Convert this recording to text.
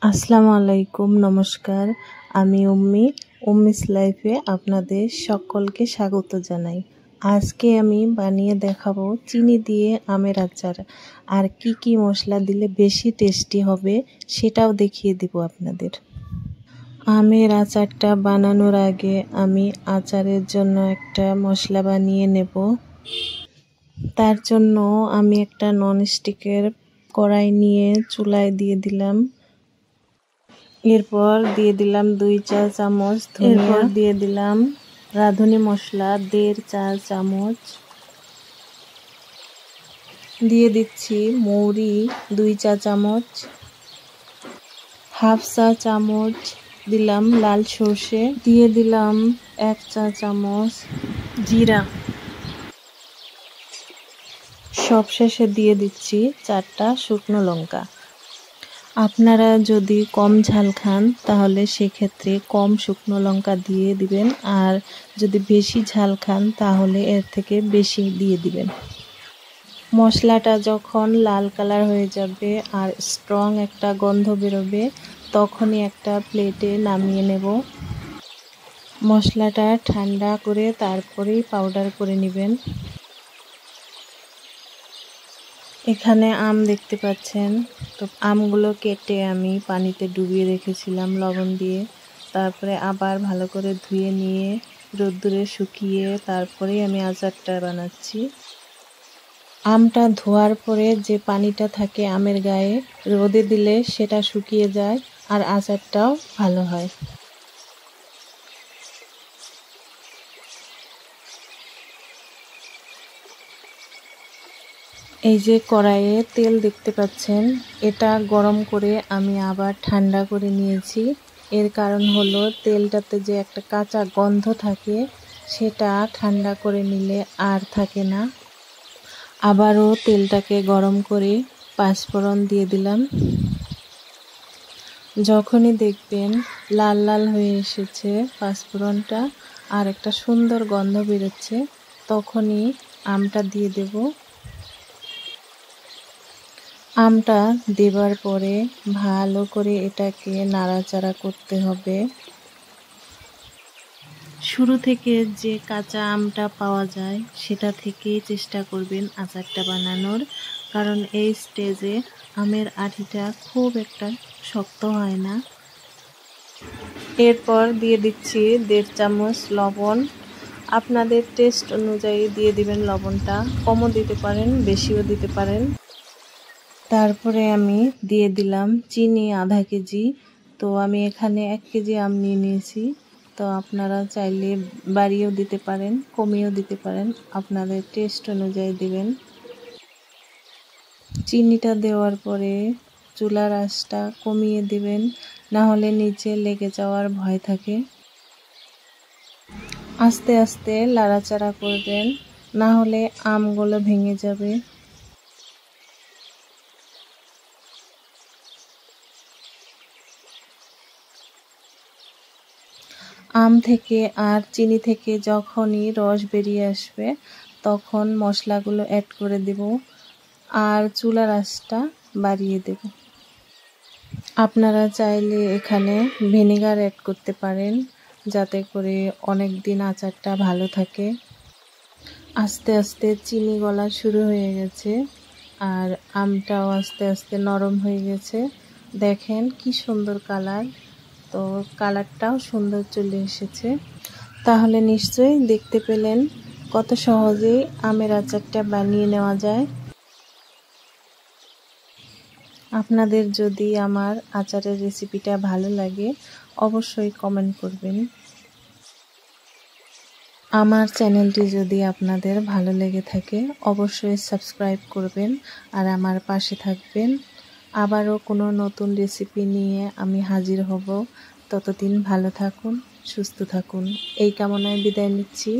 আসসালামু আলাইকুম, নমস্কার। আমি উম্মিস লাইফে আপনাদের সকলকে স্বাগত জানাই। আজকে আমি বানিয়ে দেখাবো চিনি দিয়ে আমের আচার। আর কি মশলা দিলে বেশি টেস্টি হবে সেটাও দেখিয়ে দিব আপনাদের। আমের আচারটা বানানোর আগে আমি আচারের জন্য একটা মশলা বানিয়ে নেব। তার জন্য আমি একটা ননস্টিকের কড়াই নিয়ে চুলায় দিয়ে দিলাম। এরপর দিয়ে দিলাম 2 চা চামচ ধনিয়া, এরপর দিয়ে দিলাম রাঁধুনি মশলা 1.5 চা চামচ, দিয়ে দিচ্ছি মৌরি 2 চা চামচ, হাফ চা চামচ দিলাম লাল সর্ষে, দিয়ে দিলাম 1 চা চামচ জিরা, সবশেষে দিয়ে দিচ্ছি 4টা শুকনো লঙ্কা। আপনারা যদি কম ঝাল খান তাহলে সেক্ষেত্রে কম শুকনো লঙ্কা দিয়ে দিবেন, আর যদি বেশি ঝাল খান তাহলে এর থেকে বেশি দিয়ে দিবেন। মশলাটা যখন লাল কালার হয়ে যাবে আর স্ট্রং একটা গন্ধ বেরোবে তখনই একটা প্লেটে নামিয়ে নেব। মশলাটা ঠান্ডা করে তারপরেই পাউডার করে নেবেন। এখানে আম দেখতে পাচ্ছেন, তো আমগুলো কেটে আমি পানিতে ডুবিয়ে রেখেছিলাম লবণ দিয়ে, তারপরে আবার ভালো করে ধুয়ে নিয়ে রোদ্দুরে শুকিয়ে তারপরেই আমি আচারটা বানাচ্ছি। আমটা ধোয়ার পরে যে পানিটা থাকে আমের গায়ে রোদে দিলে সেটা শুকিয়ে যায় আর আচারটাও ভালো হয়। এই যে কড়াইয়ে তেল দেখতে পাচ্ছেন, এটা গরম করে আমি আবার ঠান্ডা করে নিয়েছি। এর কারণ হলো তেলটাতে যে একটা কাঁচা গন্ধ থাকে সেটা ঠান্ডা করে নিলে আর থাকে না। আবারও তেলটাকে গরম করে পাঁচফোড়ন দিয়ে দিলাম। যখনই দেখবেন লাল লাল হয়ে এসেছে পাঁচফোড়নটা আর একটা সুন্দর গন্ধ বেরোচ্ছে, তখনই আমটা দিয়ে দেব। আমটা দেবার পরে ভালো করে এটাকে নাড়াচাড়া করতে হবে। শুরু থেকে যে কাঁচা আমটা পাওয়া যায় সেটা থেকেই চেষ্টা করবেন আচারটা বানানোর, কারণ এই স্টেজে আমের আটিটা খুব একটা শক্ত হয় না। এরপর দিয়ে দিচ্ছি 1.5 চামচ লবণ। আপনাদের টেস্ট অনুযায়ী দিয়ে দিবেন লবণটা, কমও দিতে পারেন বেশিও দিতে পারেন। তারপরে আমি দিয়ে দিলাম চিনি আধা কেজি। তো আমি এখানে 1 কেজি আম নিয়ে নিয়েছি, তো আপনারা চাইলে বাড়িয়েও দিতে পারেন কমিয়েও দিতে পারেন, আপনাদের টেস্ট অনুযায়ী দিবেন। চিনিটা দেওয়ার পরে চুলার আঁচটা কমিয়ে দিবেন, না হলে নিচে লেগে যাওয়ার ভয় থাকে। আস্তে আস্তে নাড়াচাড়া করবেন, না হলে আমগুলো ভেঙে যাবে। আম থেকে আর চিনি থেকে যখনই রস বেরিয়ে আসবে তখন মশলাগুলো অ্যাড করে দেব আর চুলার আঁচটা বাড়িয়ে দেব। আপনারা চাইলে এখানে ভিনেগার অ্যাড করতে পারেন, যাতে করে অনেক দিন আচারটা ভালো থাকে। আস্তে আস্তে চিনি গলা শুরু হয়ে গেছে আর আমটাও আস্তে আস্তে নরম হয়ে গেছে। দেখেন কি সুন্দর কালার, তো কালারটাও সুন্দর চলে এসেছে। তাহলে নিশ্চয়ই দেখতে পেলেন কত সহজেই আমের আচারটা বানিয়ে নেওয়া যায়। আপনাদের যদি আমার আচারের রেসিপিটা ভালো লাগে অবশ্যই কমেন্ট করবেন। আমার চ্যানেলটি যদি আপনাদের ভালো লেগে থাকে অবশ্যই সাবস্ক্রাইব করবেন আর আমার পাশে থাকবেন। আবারও কোনো নতুন রেসিপি নিয়ে আমি হাজির হব। ততদিন ভালো থাকুন, সুস্থ থাকুন, এই কামনায় বিদায় নিচ্ছি।